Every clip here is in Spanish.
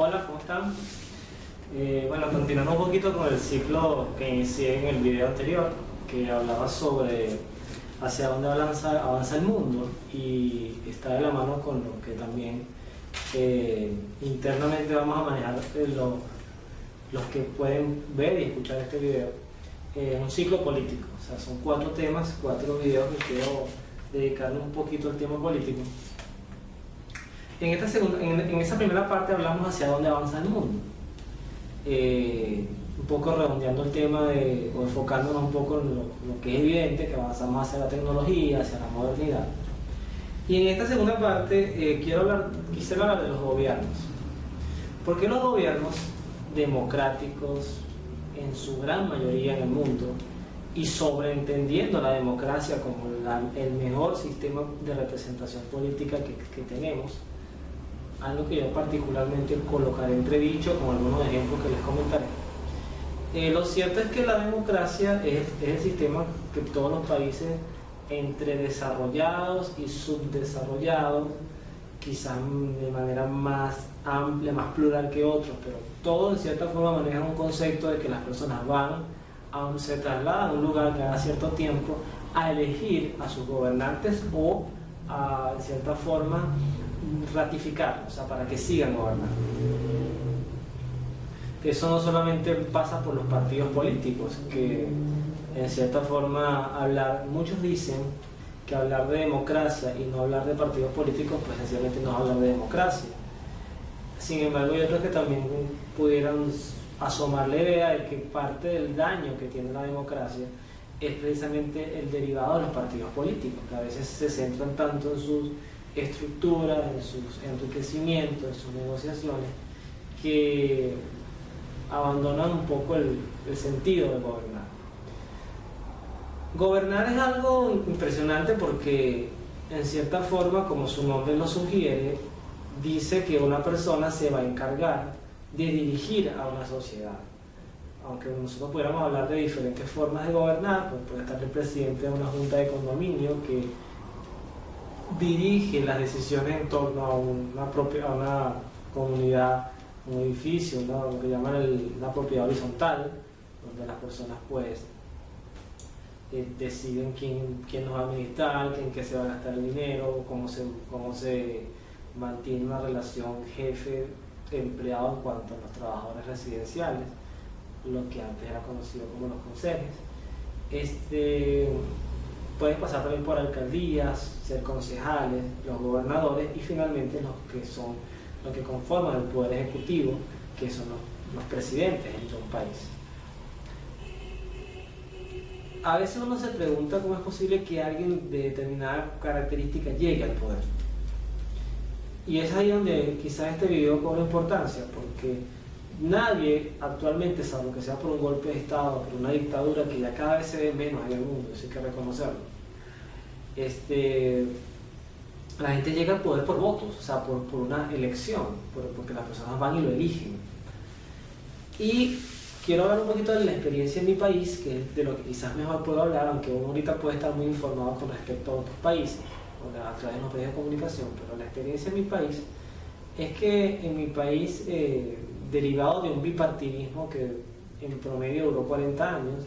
Hola, ¿cómo están? Bueno, continuando un poquito con el ciclo que inicié en el video anterior, que hablaba sobre hacia dónde avanza el mundo, y está de la mano con lo que también internamente vamos a manejar los que pueden ver y escuchar este video. Un ciclo político, o sea, son 4 temas, 4 videos que quiero dedicarle un poquito al tema político. En esa primera parte hablamos hacia dónde avanza el mundo, un poco redondeando el tema o enfocándonos un poco en lo que es evidente, que avanzamos hacia la tecnología, hacia la modernidad. Y en esta segunda parte quisiera hablar de los gobiernos. ¿Por qué los gobiernos democráticos, en su gran mayoría en el mundo, y sobreentendiendo la democracia como el mejor sistema de representación política que tenemos, algo que yo particularmente colocaré entredicho con algunos ejemplos que les comentaré? Lo cierto es que la democracia es el sistema que todos los países, entre desarrollados y subdesarrollados, quizás de manera más amplia, más plural que otros, pero todos en cierta forma manejan un concepto de que las personas se trasladan a un lugar cada cierto tiempo a elegir a sus gobernantes o a, en cierta forma, ratificarlos, o sea, para que sigan gobernando. Eso no solamente pasa por los partidos políticos, que en cierta forma muchos dicen que hablar de democracia y no hablar de partidos políticos, pues sencillamente no es hablar de democracia. Sin embargo, hay otros que también pudieran asomar la idea de que parte del daño que tiene la democracia es precisamente el derivado de los partidos políticos, que a veces se centran tanto en sus estructuras, en sus enriquecimientos, en sus negociaciones, que abandonan un poco el sentido de gobernar. Gobernar es algo impresionante porque, en cierta forma, como su nombre lo sugiere, dice que una persona se va a encargar de dirigir a una sociedad. Aunque nosotros pudiéramos hablar de diferentes formas de gobernar, pues puede estar el presidente de una junta de condominio que dirige las decisiones en torno a una comunidad, un edificio, lo que llaman la propiedad horizontal, donde las personas pues deciden quién nos va a administrar, en qué se va a gastar el dinero, cómo se mantiene una relación jefe-empleado en cuanto a los trabajadores residenciales, lo que antes era conocido como los conserjes. Pueden pasar también por alcaldías, ser concejales, los gobernadores y finalmente los que conforman el poder ejecutivo, que son los presidentes de un país. A veces uno se pregunta cómo es posible que alguien de determinada característica llegue al poder. Y es ahí donde quizás este video cobra importancia, porque nadie actualmente, salvo que sea por un golpe de Estado, por una dictadura que ya cada vez se ve menos en el mundo, eso hay que reconocerlo, la gente llega al poder por votos, o sea, por una elección, porque las personas van y lo eligen. Y quiero hablar un poquito de la experiencia en mi país, que es de lo que quizás mejor puedo hablar, aunque uno ahorita puede estar muy informado con respecto a otros países, a través de los medios de comunicación, pero la experiencia en mi país es que en mi país, derivado de un bipartidismo que en promedio duró 40 años,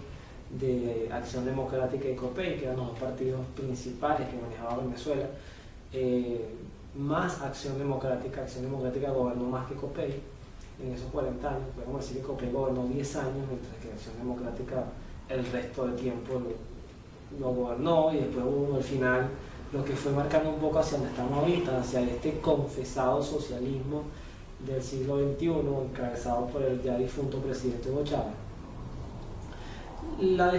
de Acción Democrática y COPEI, que eran los 2 partidos principales que manejaba Venezuela, más Acción Democrática gobernó más que COPEI en esos 40 años. Podemos decir que COPEI gobernó 10 años, mientras que Acción Democrática el resto del tiempo lo gobernó, y después hubo al final lo que fue marcando un poco hacia donde estamos ahorita, hacia este confesado socialismo del siglo XXI, encabezado por el ya difunto presidente Hugo Chávez. A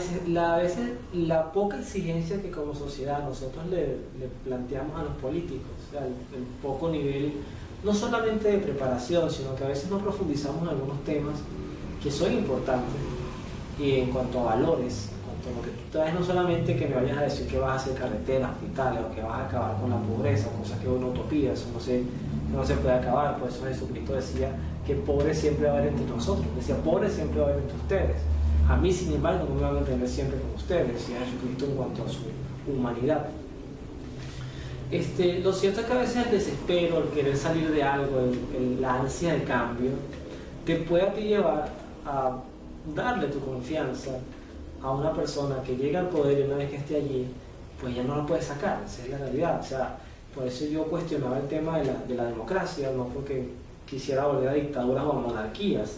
veces la poca exigencia que como sociedad nosotros le planteamos a los políticos, o sea, el poco nivel, no solamente de preparación, sino que a veces no profundizamos en algunos temas que son importantes, y en cuanto a valores, en cuanto a lo que tú traes, no solamente que me vayas a decir que vas a hacer carreteras, hospitales, o que vas a acabar con la pobreza, cosa que es una utopía, eso no se puede acabar. Por eso Jesucristo decía que pobre siempre va a haber entre nosotros, decía pobre siempre va a haber entre ustedes. A mí, sin embargo, no me van a entender siempre con ustedes, decía Jesucristo en cuanto a su humanidad. Lo cierto es que a veces el desespero, el querer salir de algo, la ansia de cambio, te puede a ti llevar a darle tu confianza a una persona que llega al poder y una vez que esté allí, pues ya no la puedes sacar, esa es la realidad. O sea, por eso yo cuestionaba el tema de la democracia, no porque quisiera volver a dictaduras o a monarquías,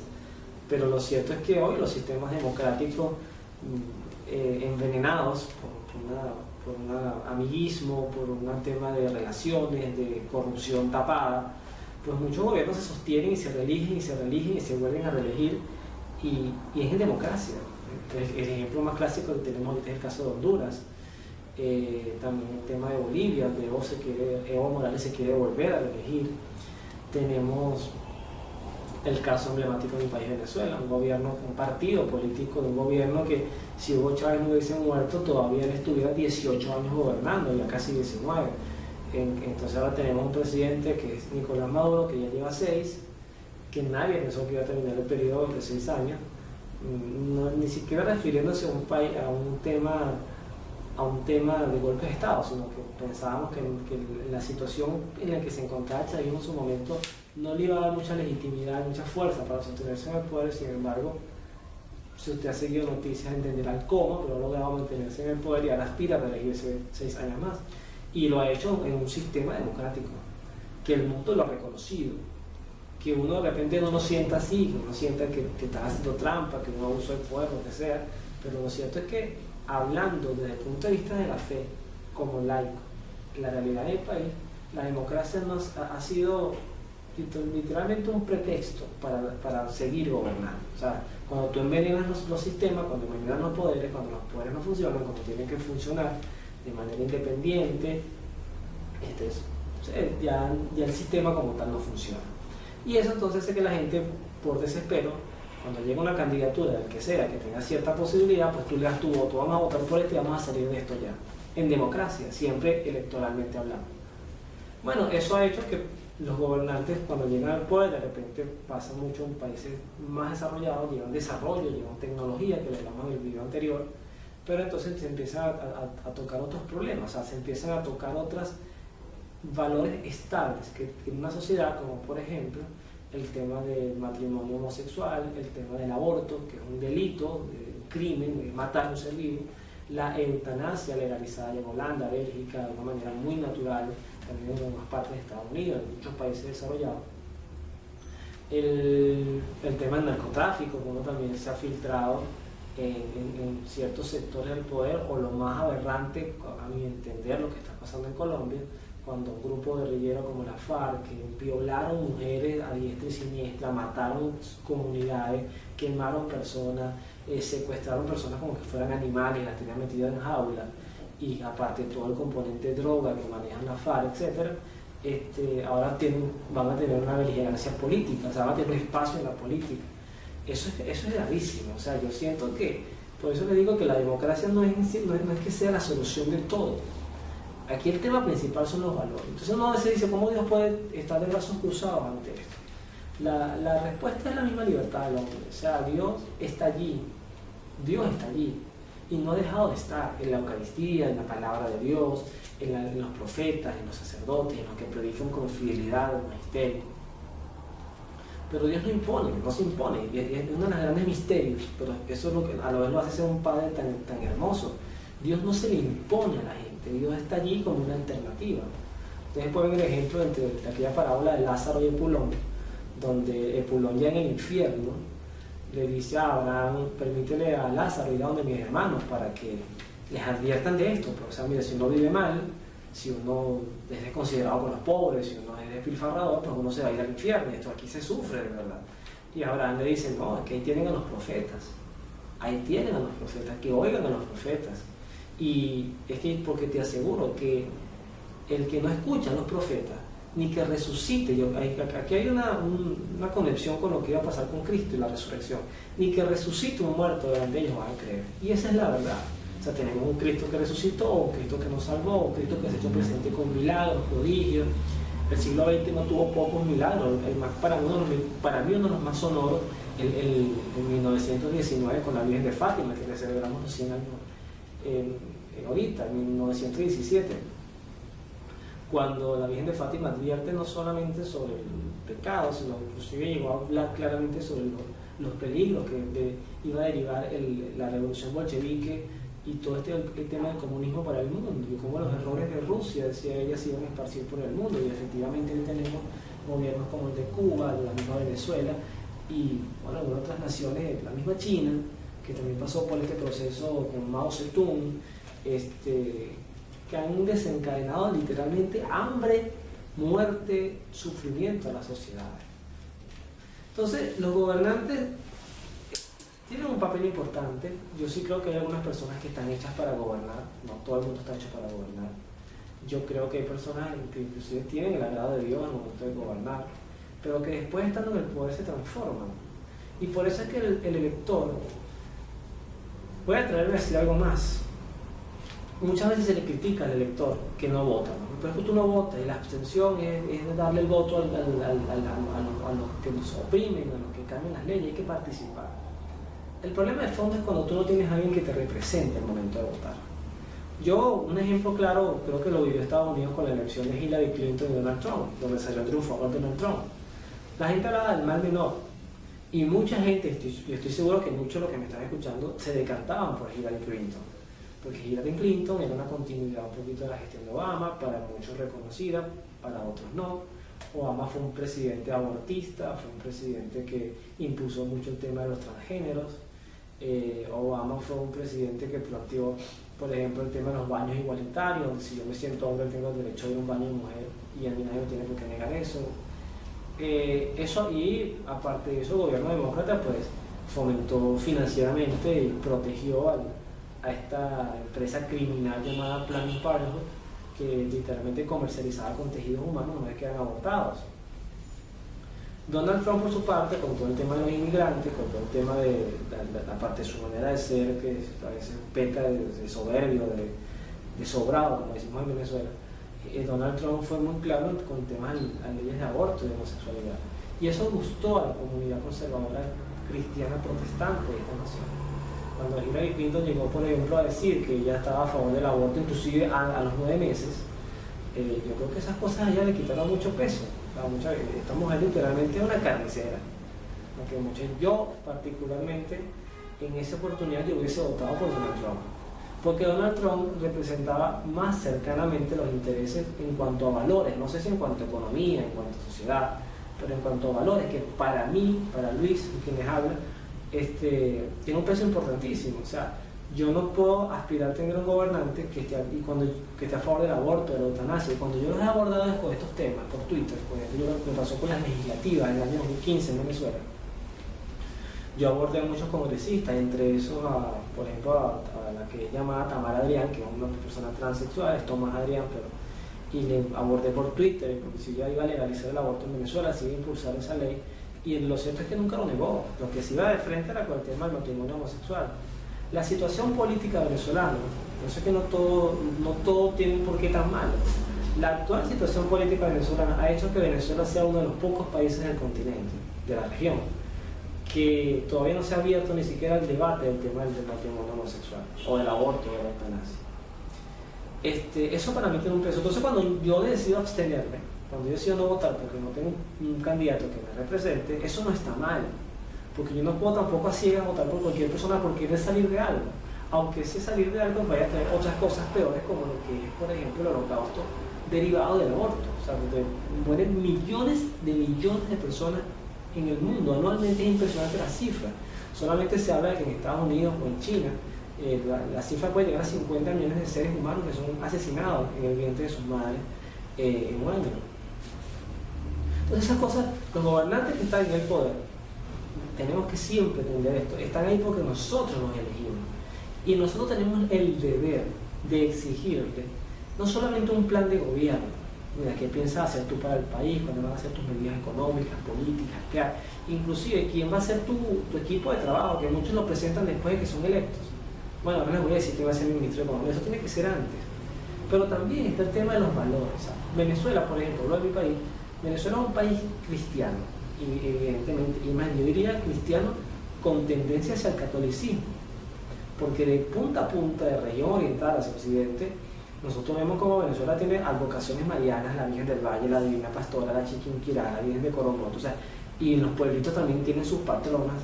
pero lo cierto es que hoy los sistemas democráticos envenenados por un amiguismo, por un tema de relaciones, de corrupción tapada, pues muchos gobiernos se sostienen y se reeligen y se reeligen y se vuelven a reelegir, y es en democracia. El ejemplo más clásico que tenemos ahorita es el caso de Honduras. También el tema de Bolivia, donde Evo Morales se quiere volver a reelegir. Tenemos el caso emblemático de mi país, Venezuela, un partido político de un gobierno que, si Hugo Chávez no hubiese muerto, todavía él estuviera 18 años gobernando, ya casi 19. Entonces ahora tenemos un presidente que es Nicolás Maduro, que ya lleva 6, que nadie pensó que iba a terminar el periodo de 6 años, ni siquiera refiriéndose a un tema de golpe de Estado, sino que pensábamos que la situación en la que se encontraba Chávez en su momento no le iba a dar mucha legitimidad, mucha fuerza para sostenerse en el poder. Sin embargo, si usted ha seguido noticias, entenderá cómo, pero ha logrado mantenerse en el poder y ahora aspira a reelegirse 6 años más. Y lo ha hecho en un sistema democrático, que el mundo lo ha reconocido, que uno de repente no lo sienta así, que uno sienta que está haciendo trampa, que uno abusa del poder, lo que sea, pero lo cierto es que, hablando desde el punto de vista de la fe, como laico, la realidad del país, la democracia ha sido literalmente un pretexto para seguir gobernando. O sea, cuando tú envenenas los sistemas, cuando envenenas los poderes, cuando los poderes no funcionan como tienen que funcionar de manera independiente, entonces ya el sistema como tal no funciona. Y eso entonces hace que la gente, por desespero, cuando llega una candidatura del que sea, que tenga cierta posibilidad, pues tú le das tu voto, vamos a votar por este y vamos a salir de esto ya. En democracia, siempre electoralmente hablando. Bueno, eso ha hecho que los gobernantes, cuando llegan al poder, de repente pasa mucho en países más desarrollados, llevan desarrollo, llevan tecnología, que le hablamos en el video anterior, pero entonces se empiezan a tocar otros problemas, o sea, se empiezan a tocar otros valores estables que en una sociedad, como por ejemplo el tema del matrimonio homosexual, el tema del aborto, que es un delito, un crimen, matar a un ser vivo, la eutanasia legalizada en Holanda, Bélgica, de una manera muy natural, también en algunas partes de Estados Unidos, en muchos países desarrollados. El tema del narcotráfico, como también se ha filtrado en ciertos sectores del poder, o lo más aberrante, a mi entender, lo que está pasando en Colombia, cuando un grupo guerrillero como la FARC, que violaron mujeres a diestra y siniestra, mataron comunidades, quemaron personas, secuestraron personas como que fueran animales, las tenían metidas en jaulas, y aparte todo el componente de droga que manejan la FARC, etc., ahora van a tener una beligerancia política, o sea, van a tener un espacio en la política. Eso es gravísimo. O sea, yo siento que, por eso le digo que la democracia no es que sea la solución de todo. Aquí el tema principal son los valores. Entonces uno a veces dice, ¿cómo Dios puede estar de brazos cruzados ante esto? La respuesta es la misma libertad del hombre. O sea, Dios está allí, y no ha dejado de estar en la Eucaristía, en la palabra de Dios, en los profetas, en los sacerdotes, en los que predican con fidelidad el magisterio. Pero Dios no impone, no se impone, es uno de los grandes misterios, pero eso es lo que a la vez lo hace ser un Padre tan hermoso. Dios no se le impone a la gente, Dios está allí como una alternativa. Ustedes pueden ver el ejemplo de aquella parábola de Lázaro y Epulón, donde Epulón ya en el infierno le dice a Abraham, permítele a Lázaro ir a donde mis hermanos para que les adviertan de esto. Pero, o sea, mira, si uno vive mal, si uno es desconsiderado con los pobres, si uno es despilfarrador, pues uno se va a ir al infierno, y esto aquí se sufre de verdad. Y Abraham le dice, no, es que ahí tienen a los profetas, que oigan a los profetas. Y es que, porque te aseguro que el que no escucha a los profetas, ni que resucite, aquí hay una conexión con lo que iba a pasar con Cristo y la resurrección, ni que resucite un muerto delante de ellos van a creer. Y esa es la verdad. O sea, tenemos un Cristo que resucitó, un Cristo que nos salvó, un Cristo que se ha hecho presente con milagros, prodigios. El siglo XX no tuvo pocos milagros. Para mí uno de los más sonoros, en 1919 con la Virgen de Fátima, que le celebramos los 100 años ahorita, en 1917. cuando la Virgen de Fátima advierte no solamente sobre el pecado, sino inclusive llegó a hablar claramente sobre los peligros que iba a derivar la revolución bolchevique y todo el tema del comunismo para el mundo, y cómo los errores de Rusia, decía ella, se iban a esparcir por el mundo. Y efectivamente hoy tenemos gobiernos como el de Cuba, la misma Venezuela y bueno, algunas otras naciones, la misma China, que también pasó por este proceso con Mao Zedong, que han desencadenado literalmente hambre, muerte, sufrimiento a las sociedades. Entonces, los gobernantes tienen un papel importante. Yo sí creo que hay algunas personas que están hechas para gobernar, no todo el mundo está hecho para gobernar. Yo creo que hay personas que inclusive tienen el agrado de Dios al momento de gobernar, pero que después, estando en el poder, se transforman. Y por eso es que el elector, voy a atreverme a decir algo más, muchas veces se le critica al elector que no vota, ¿no? Pero es que tú no votas, y la abstención es darle el voto a los que nos oprimen, a los que cambian las leyes. Hay que participar. El problema de fondo es cuando tú no tienes a alguien que te represente al momento de votar. Yo, un ejemplo claro, creo que lo vivió Estados Unidos con la elección de Hillary Clinton y Donald Trump, donde salió triunfador Donald Trump. La gente hablaba del mal menor, y mucha gente, yo estoy seguro que muchos de los que me están escuchando se decantaban por Hillary Clinton, porque Hillary Clinton era una continuidad un poquito de la gestión de Obama, para muchos reconocida, para otros no. Obama fue un presidente abortista, fue un presidente que impuso mucho el tema de los transgéneros. Obama fue un presidente que planteó, por ejemplo, el tema de los baños igualitarios, donde si yo me siento hombre tengo el derecho a ir a un baño de mujer y a mí nadie me tiene por qué negar eso. Y aparte de eso, el gobierno demócrata pues fomentó financieramente y protegió a esta empresa criminal llamada Planned Parenthood, que literalmente comercializaba con tejidos humanos una vez que eran abortados. Donald Trump, por su parte, con todo el tema de los inmigrantes, con todo el tema de la parte de su manera de ser, que a veces peca de soberbio, de sobrado, como decimos en Venezuela, Donald Trump fue muy claro con temas de leyes de aborto y de homosexualidad. Y eso gustó a la comunidad conservadora cristiana protestante de esta nación. Cuando Hillary Clinton llegó, por ejemplo, a decir que ella estaba a favor del aborto, inclusive a los 9 meses, yo creo que esas cosas a ella le quitaron mucho peso. Esta mujer literalmente es una carnicera. Yo particularmente, en esa oportunidad, yo hubiese votado por Donald Trump, porque Donald Trump representaba más cercanamente los intereses en cuanto a valores, no sé si en cuanto a economía, en cuanto a sociedad, pero en cuanto a valores, que para mí, para Luis, quien les habla, tiene un peso importantísimo. O sea, yo no puedo aspirar a tener un gobernante que esté a favor del aborto, de la eutanasia. Cuando yo los he abordado con estos temas por Twitter, por ejemplo, lo que pasó con las legislativas en el año 2015 en Venezuela, yo abordé a muchos congresistas, entre esos, por ejemplo, a la que es llamada Tamara Adrián, que es una persona transexual, es Tomás Adrián, y le abordé por Twitter, porque si ya iba a legalizar el aborto en Venezuela, si iba a impulsar esa ley. Y lo cierto es que nunca lo negó. Lo que se iba de frente era con el tema del matrimonio homosexual. La situación política venezolana, yo sé que no todo tiene por qué tan malo. La actual situación política venezolana ha hecho que Venezuela sea uno de los pocos países del continente, de la región, que todavía no se ha abierto ni siquiera el debate del tema del matrimonio homosexual, o del aborto, o de la eutanasia. Eso para mí tiene un peso. Entonces, cuando yo decido abstenerme, cuando yo decido no votar porque no tengo un candidato que me represente, eso no está mal, porque yo no puedo tampoco a ciegas votar por cualquier persona porque quiere salir de algo, aunque ese salir de algo vaya a traer otras cosas peores, como lo que es, por ejemplo, el holocausto derivado del aborto. O sea, donde mueren millones de personas en el mundo anualmente. Es impresionante la cifra. Solamente se habla de que en Estados Unidos o en China la cifra puede llegar a 50 millones de seres humanos que son asesinados en el vientre de sus madres en un año. Entonces, esas cosas, los gobernantes que están en el poder, tenemos que siempre entender esto. Están ahí porque nosotros los elegimos, y nosotros tenemos el deber de exigirle no solamente un plan de gobierno, mira, qué piensas hacer tú para el país, cuáles van a ser tus medidas económicas, políticas, inclusive quién va a ser tu equipo de trabajo, que muchos lo presentan después de que son electos. Bueno, ahora les voy a decir que va a ser mi ministro de Economía, eso tiene que ser antes. Pero también está el tema de los valores. Venezuela, por ejemplo, hablo de mi país. Venezuela es un país cristiano, y evidentemente, y más yo diría cristiano con tendencia hacia el catolicismo, porque de punta a punta, de región oriental hacia occidente, Nosotros vemos como Venezuela tiene advocaciones marianas, la Virgen del Valle, la Divina Pastora, la Chiquinquirá, la Virgen de Coromoto, o sea, y los pueblitos también tienen sus patronas.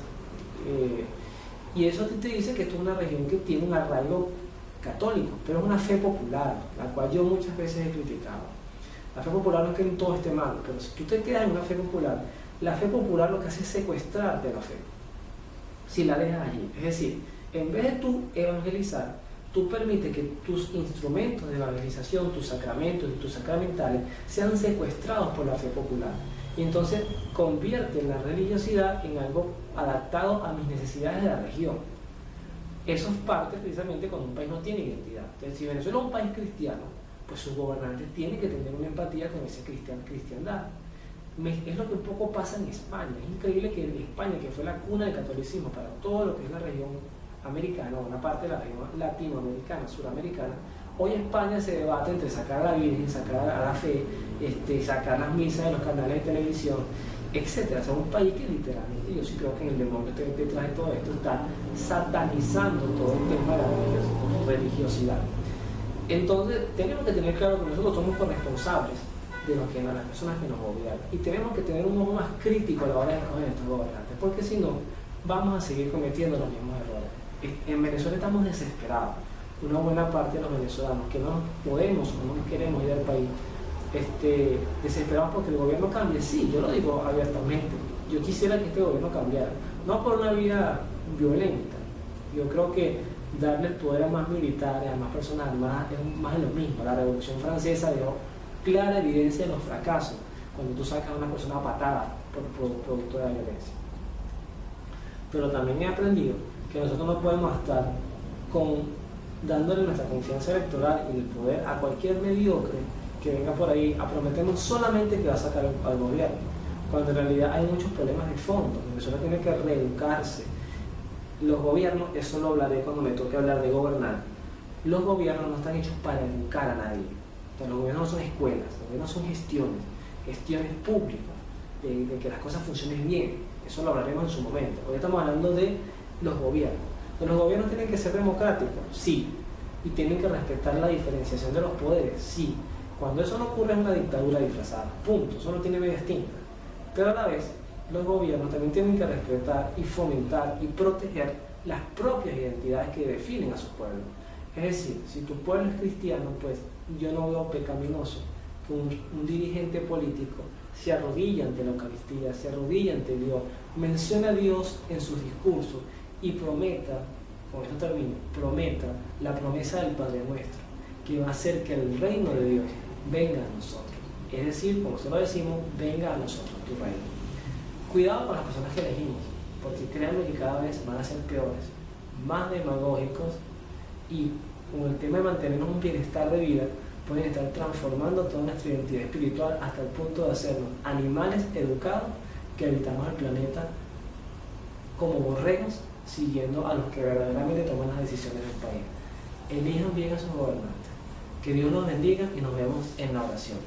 Y eso a ti te dice que esto es una región que tiene un arraigo católico, pero es una fe popular, la cual yo muchas veces he criticado. La fe popular no es que en todo esté mal, pero si tú te quedas en una fe popular, la fe popular lo que hace es secuestrarte la fe, si la dejas allí. Es decir, en vez de tú evangelizar, tú permites que tus instrumentos de evangelización, tus sacramentos y tus sacramentales sean secuestrados por la fe popular. Y entonces convierte la religiosidad en algo adaptado a mis necesidades de la región. Eso es parte precisamente cuando un país no tiene identidad. Entonces, si Venezuela es un país cristiano, pues sus gobernantes tienen que tener una empatía con esa cristiandad. Es lo que un poco pasa en España. Es increíble que en España, que fue la cuna del catolicismo para todo lo que es la región americana, una parte de la región latinoamericana, suramericana, hoy España se debate entre sacar a la Virgen, sacar a la fe, sacar las misas de los canales de televisión, etcétera. O sea, un país que literalmente, yo sí creo que en el demonio detrás de todo esto está satanizando todo el tema de la religiosidad. Entonces, tenemos que tener claro que nosotros somos corresponsables de lo que las personas que nos gobiernan, y tenemos que tener un ojo más crítico a la hora de escoger estos gobernantes, porque si no, vamos a seguir cometiendo los mismos errores. En Venezuela estamos desesperados, una buena parte de los venezolanos que no podemos o no queremos ir al país, desesperados porque el gobierno cambie. Sí, yo lo digo abiertamente, yo quisiera que este gobierno cambiara, no por una vía violenta. Yo creo que darle el poder a más militares, a más personas armadas, es más de lo mismo. La Revolución Francesa dejó clara evidencia de los fracasos cuando tú sacas a una persona patada por producto de la violencia. Pero también he aprendido que nosotros no podemos estar dándole nuestra confianza electoral y el poder a cualquier mediocre que venga por ahí a prometernos solamente que va a sacar al gobierno, cuando en realidad hay muchos problemas de fondo. Venezuela tiene que reeducarse. Los gobiernos, eso lo hablaré cuando me toque hablar de gobernar, los gobiernos no están hechos para educar a nadie. Entonces, los gobiernos no son escuelas, los gobiernos son gestiones públicas, de que las cosas funcionen bien. Eso lo hablaremos en su momento. Hoy estamos hablando de los gobiernos. Los gobiernos tienen que ser democráticos, sí, y tienen que respetar la diferenciación de los poderes, sí. Cuando eso no ocurre es una dictadura disfrazada, punto, eso no tiene medias tintas. Pero a la vez, los gobiernos también tienen que respetar y fomentar y proteger las propias identidades que definen a sus pueblos. Es decir, si tu pueblo es cristiano, pues yo no veo pecaminoso que un dirigente político se arrodilla ante la Eucaristía, se arrodilla ante Dios, menciona a Dios en sus discursos y prometa, con esto termino, prometa la promesa del Padre Nuestro, que va a hacer que el reino de Dios venga a nosotros. Es decir, como nosotros decimos, venga a nosotros tu reino. Cuidado con las personas que elegimos, porque créanme que cada vez van a ser peores, más demagógicos, y con el tema de mantenernos un bienestar de vida, pueden estar transformando toda nuestra identidad espiritual hasta el punto de hacernos animales educados que habitamos el planeta como borregos, siguiendo a los que verdaderamente toman las decisiones del país. Elijan bien a sus gobernantes. Que Dios los bendiga y nos vemos en la oración.